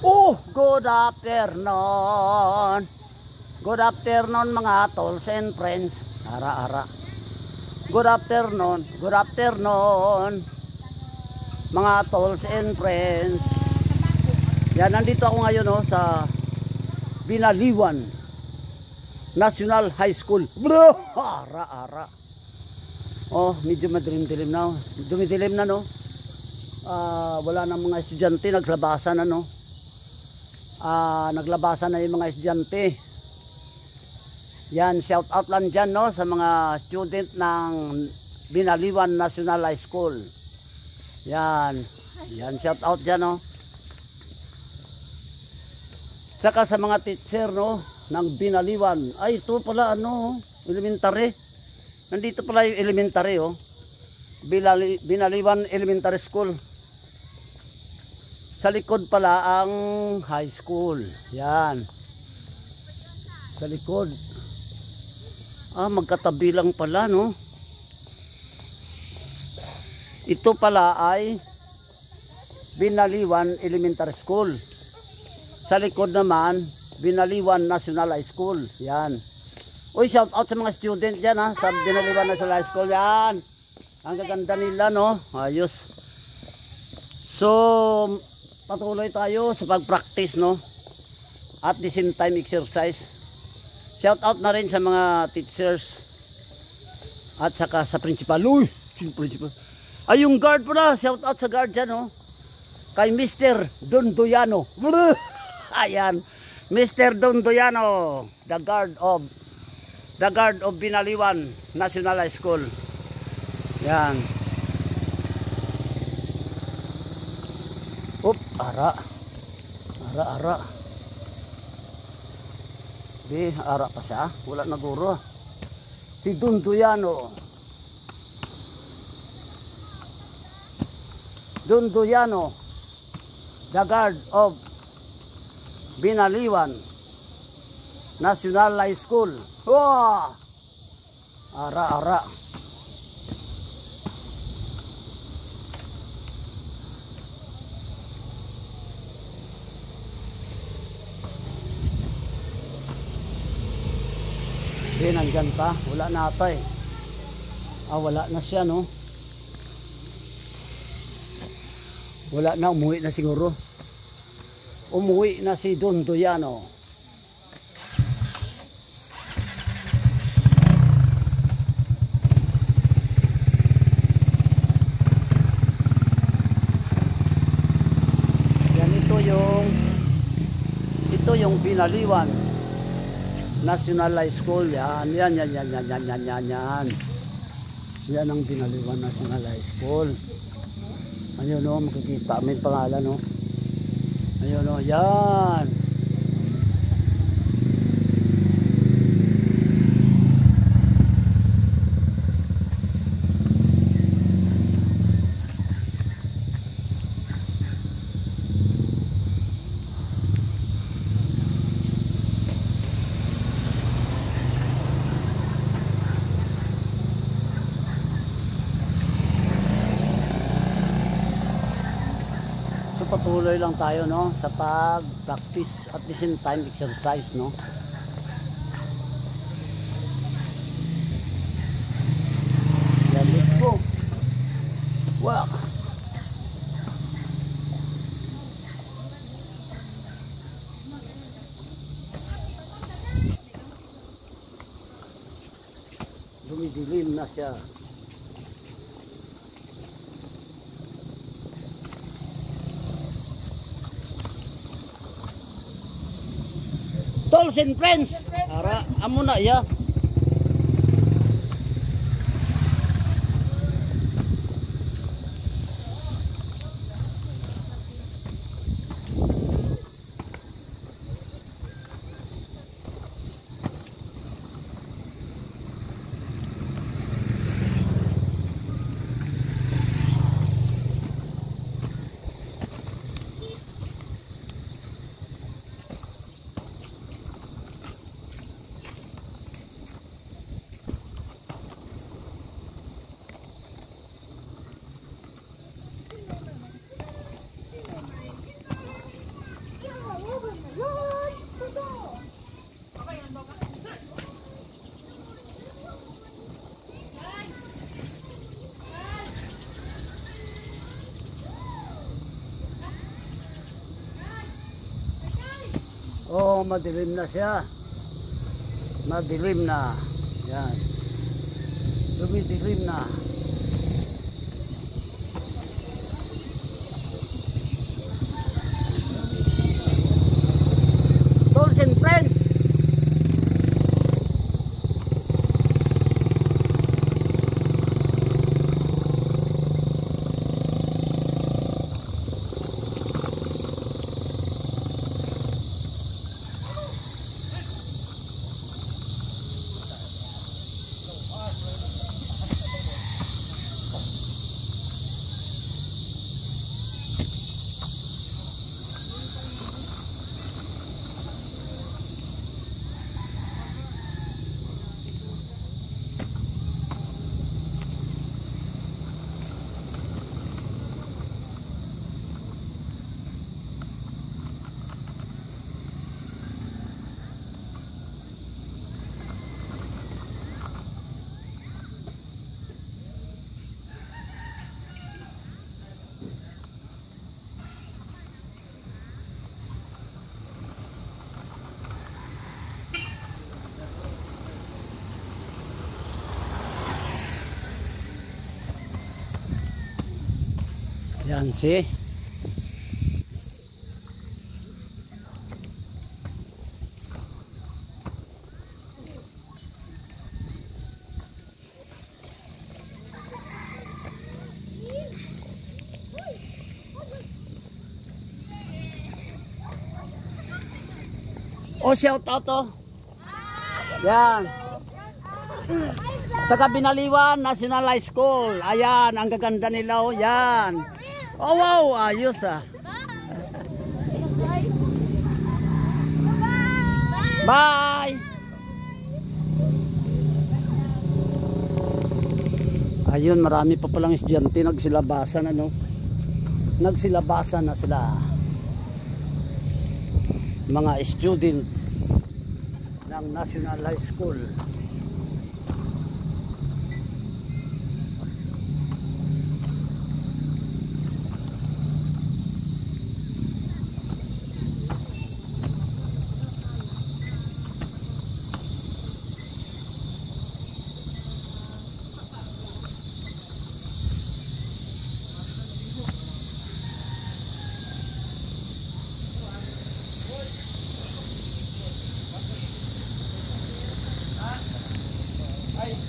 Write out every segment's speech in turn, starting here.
Good afternoon. Good afternoon mga tolls and friends. Ara-ara. Good afternoon. Good afternoon. Mga tolls and friends. Yan, nandito ako ngayon sa Binaliwan National High School. Bro! Ara-ara. Medyo madilim-dilim na. Dumidilim na wala nang mga estudyante, naglabasan na naglabasan na yung mga estudyante. Yan, shout out lang dyan sa mga student ng Binaliwan National High School. Yan, shout out dyan Saka sa mga teacher ng Binaliwan. Ay, ito pala elementary. Nandito pala yung elementary Binaliwan Elementary School. Sa likod pala ang high school. Yan. Sa likod. Magkatabi lang pala Ito pala ay Binaliwan Elementary School. Sa likod naman Binaliwan National High School. Yan. Uy, shout out sa mga student dyan sa Binaliwan National High School. Yan. Ang gaganda nila Ayos. So patuloy tayo sa pag-practice at the same time exercise. Shout out na rin sa mga teachers at saka sa principal. Uy, principal. Ay, yung guard pala, shout out sa guard dyan kay Mr. Dondoyano. Ayan, Mr. Dondoyano, the guard of Binaliwan National High School. Yan. Ara. Ara pa siya. Wala na guro. Si Dondoyano. The guard of Binaliwan National High School. Ara. Nandyan pa, wala na ata wala na siya wala na, umuwi na siguro. Umuwi na si Dondoyano. Yan, ito yung Binaliwan National High School. Yan. Yan ang Binaliwan National High School. Ayun makikita may pangalan Ayun yan. Patuloy lang tayo sa pag-practice at the same time exercise Yan, let's go. Wow. Dumidilim na siya. Tolls and friends. Ara, amo na ya. Oh, madilim na siya. Madilim na. Yan. Dumidilim na. Tolls and friends. Yan si. Oh, shout out to. Yan. Taga Binaliwan National High School. Ayan, ang gaganda nila oh. Yan. Oh wow, ayos ah. Bye. Ayun, marami pa palang estudyante nagsilabasan ano. Nagsilabasan na sila. Mga student ng National High School.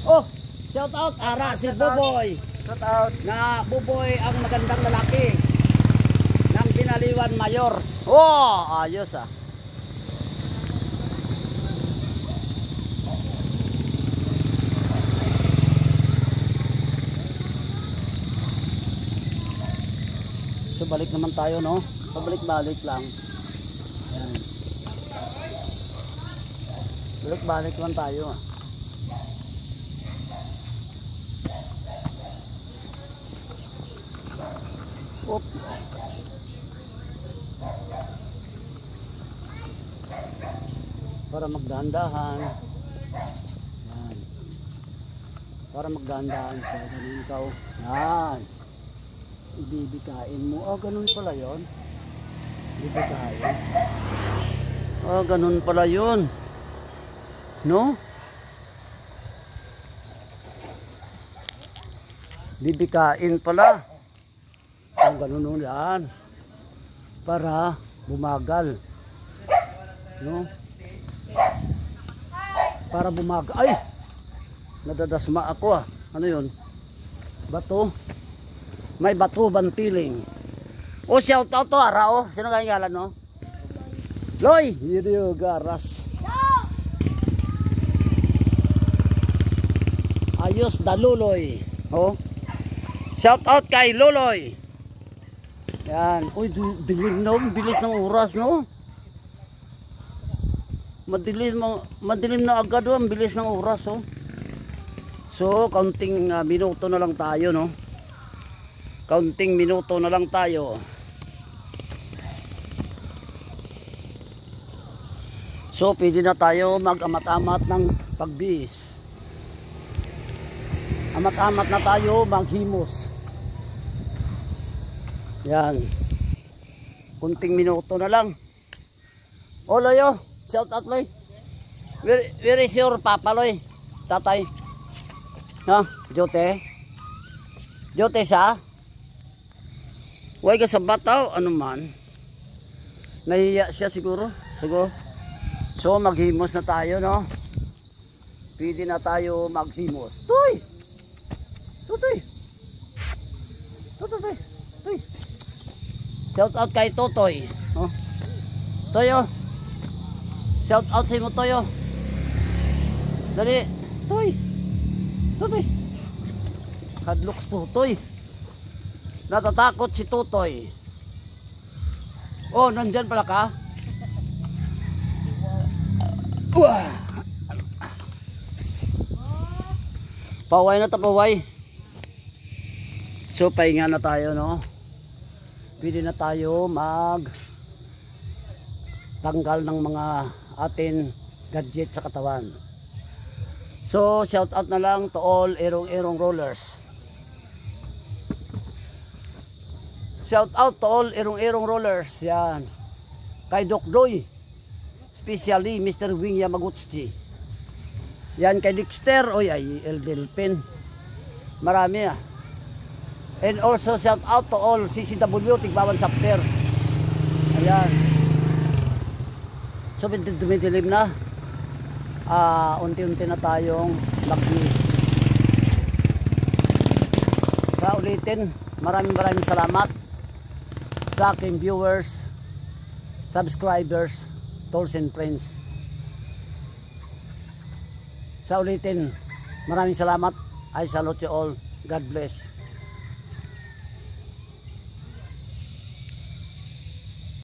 Oh, shout out ara si Buboy. Shout out na Buboy ang magandang lalaki ng Binaliwan Mayor. Oh, ayos ah. So balik naman tayo no. Pabalik-balik lang. Yan. Balik-balik lang tayo. Op. Para magdahan-dahan. Yan. Para magdahan-dahan siya. Ganun ikaw. Yan. Ibibikain mo. Oh, ganun pala yun. Ibibikain. Oh, ganun pala yun. No? Bibikain pala. Ang ganun yan. Para bumagal. No? Para bumagal. Ay! Nadadasma ako ah. Ano yun? Bato. May bato bantiling. O shout out to ara oh. Sino kaya ngalan no? Loy! Yun garas. Ayos daluloy. Oh. Shout out kay Loloy. Yan. Uy, dilim na. Bilis ng oras, no? Madilim na agad, oh. Ang bilis ng oras, oh. So, kaunting minuto na lang tayo, no? Kaunting minuto na lang tayo. So, pwede na tayo mag-amat-amat ng pagbihis. Amat-amat na tayo maghimos. Yan. Kunting minuto na lang. O Loyo, shout out Loy. Where is your papa Loy? Tatay. Ha? Jote? Jote siya? Huwag ka sa bataw, ano man. Nahiya siya siguro. So maghimos na tayo, no? Pwede na tayo maghimos. Toy! Toy! Toy! Shout out kay Totoy. Oh. Toyo. Shout out sa mo Toyo. Dali. Toy. Hadloks Totoy. Natatakot si Totoy. Oh, nandyan pala ka? Paway na tapaway. So pahinga na tayo, no? Pwede na tayo tanggal ng mga atin gadget sa katawan. So shout out na lang to all erong rollers. Shout out to all erong rollers. Yan. Kay Doc Doy. Especially Mr. Wing Yamaguchi. Yan kay Dexter. Oy ay El Delpin. Marami ah. And also shout out to all CCW Tigbawan Chapter. Ayan. So dumidilim na. Unti-unti na tayong lakis. Sa ulitin, maraming salamat sa aking viewers, subscribers, tolls and friends. Sa ulitin, maraming salamat. I salute you all. God bless.